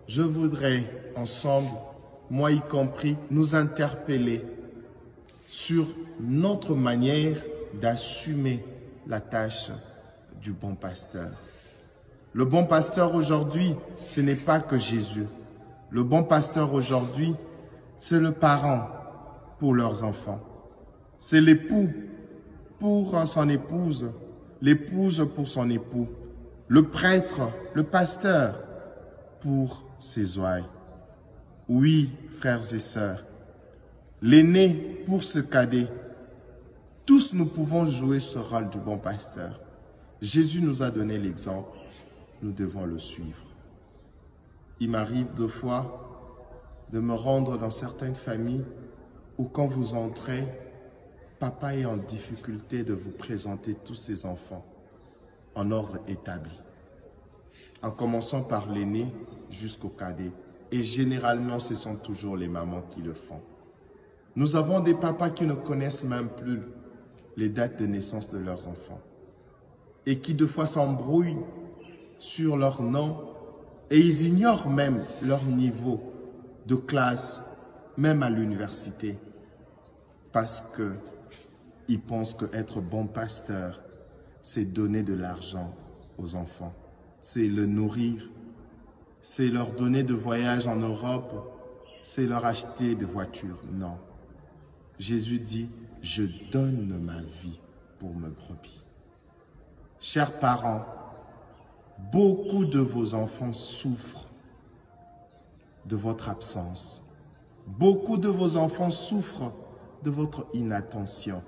je voudrais ensemble, moi y compris, nous interpeller sur notre manière d'assumer la tâche du bon pasteur. Le bon pasteur aujourd'hui, ce n'est pas que Jésus. Le bon pasteur aujourd'hui, c'est le parent pour leurs enfants. C'est l'époux pour son épouse, l'épouse pour son époux, le prêtre, le pasteur pour ses ouailles. Oui, frères et sœurs, l'aîné pour ce cadet, tous nous pouvons jouer ce rôle du bon pasteur. Jésus nous a donné l'exemple, nous devons le suivre. Il m'arrive deux fois de me rendre dans certaines familles où quand vous entrez, papa est en difficulté de vous présenter tous ses enfants en ordre établi, en commençant par l'aîné jusqu'au cadet. Et généralement, ce sont toujours les mamans qui le font. Nous avons des papas qui ne connaissent même plus les dates de naissance de leurs enfants et qui de fois s'embrouillent sur leur nom et ils ignorent même leur niveau de classe, même à l'université, parce qu'ils pensent qu'être bon pasteur, c'est donner de l'argent aux enfants, c'est le nourrir, c'est leur donner de voyages en Europe, c'est leur acheter des voitures. Non. Jésus dit, je donne ma vie pour mes brebis. Chers parents, beaucoup de vos enfants souffrent de votre absence. Beaucoup de vos enfants souffrent de votre inattention.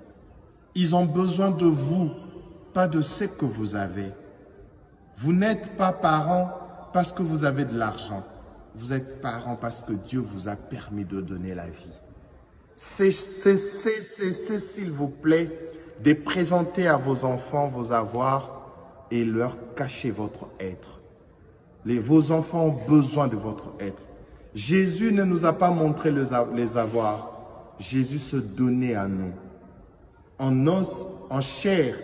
Ils ont besoin de vous, pas de ce que vous avez. Vous n'êtes pas parents parce que vous avez de l'argent. Vous êtes parents parce que Dieu vous a permis de donner la vie. Cessez, s'il vous plaît, de présenter à vos enfants vos avoirs et leur cacher votre être. Vos enfants ont besoin de votre être. Jésus ne nous a pas montré les avoirs. Jésus se donnait à nous. En os, en chair,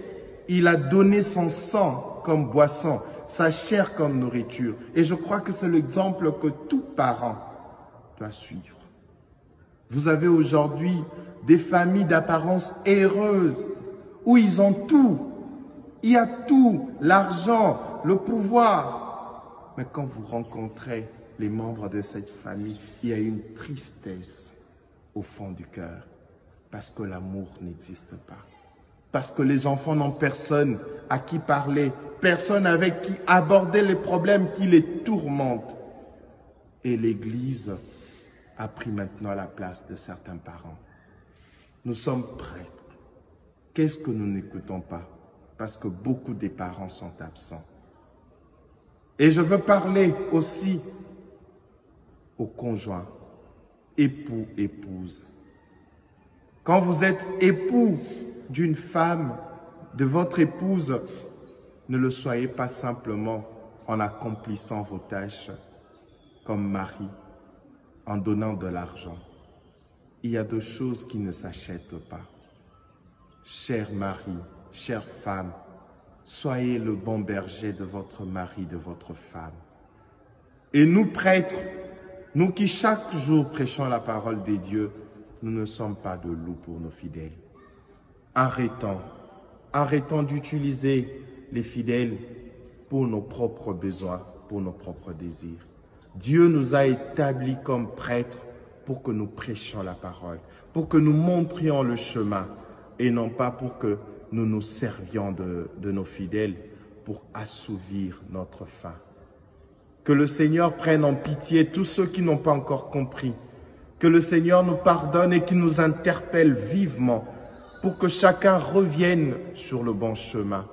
il a donné son sang comme boisson, sa chair comme nourriture. Et je crois que c'est l'exemple que tout parent doit suivre. Vous avez aujourd'hui des familles d'apparence heureuse où ils ont tout. Il y a tout, l'argent, le pouvoir. Mais quand vous rencontrez les membres de cette famille, il y a une tristesse au fond du cœur parce que l'amour n'existe pas. Parce que les enfants n'ont personne à qui parler, personne avec qui aborder les problèmes qui les tourmentent. Et l'Église a pris maintenant la place de certains parents. Nous sommes prêtres. Qu'est-ce que nous n'écoutons pas? Parce que beaucoup des parents sont absents. Et je veux parler aussi aux conjoints, époux, épouses. Quand vous êtes époux d'une femme, de votre épouse, ne le soyez pas simplement en accomplissant vos tâches comme mari, en donnant de l'argent. Il y a des choses qui ne s'achètent pas. Cher mari, chère femme, soyez le bon berger de votre mari, de votre femme. Et nous prêtres, nous qui chaque jour prêchons la parole des dieux, nous ne sommes pas de loups pour nos fidèles. Arrêtons d'utiliser les fidèles pour nos propres besoins, pour nos propres désirs. Dieu nous a établis comme prêtres pour que nous prêchions la parole, pour que nous montrions le chemin et non pas pour que nous nous servions de nos fidèles pour assouvir notre faim. Que le Seigneur prenne en pitié tous ceux qui n'ont pas encore compris. Que le Seigneur nous pardonne et qu'il nous interpelle vivement pour que chacun revienne sur le bon chemin.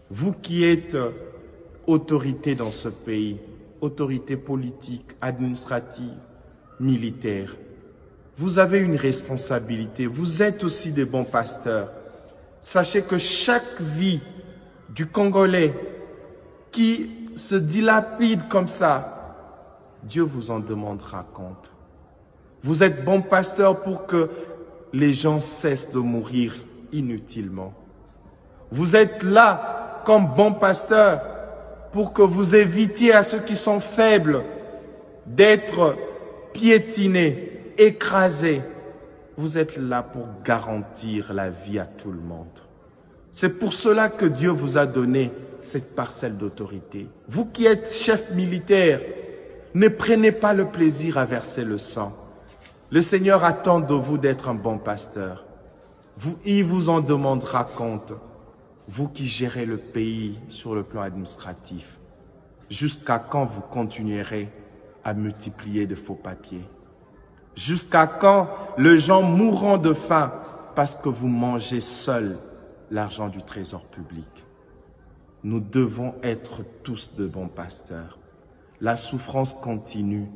Vous qui êtes autorité dans ce pays, autorité politique, administrative, militaire, vous avez une responsabilité. Vous êtes aussi des bons pasteurs. Sachez que chaque vie du Congolais qui se dilapide comme ça, Dieu vous en demandera compte. Vous êtes bons pasteurs pour que les gens cessent de mourir inutilement. Vous êtes là comme bons pasteurs pour que vous évitiez à ceux qui sont faibles d'être piétinés, écrasés. Vous êtes là pour garantir la vie à tout le monde. C'est pour cela que Dieu vous a donné cette parcelle d'autorité. Vous qui êtes chef militaire, ne prenez pas le plaisir à verser le sang. Le Seigneur attend de vous d'être un bon pasteur. Il vous en demandera compte. Vous qui gérez le pays sur le plan administratif, jusqu'à quand vous continuerez à multiplier de faux papiers? Jusqu'à quand les gens mourront de faim parce que vous mangez seuls l'argent du trésor public? Nous devons être tous de bons pasteurs. La souffrance continue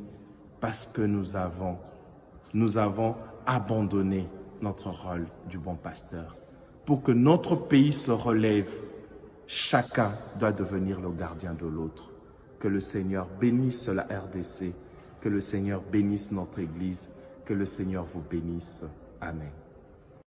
parce que nous avons abandonné notre rôle du bon pasteur. Pour que notre pays se relève, chacun doit devenir le gardien de l'autre. Que le Seigneur bénisse la RDC, que le Seigneur bénisse notre Église, que le Seigneur vous bénisse. Amen.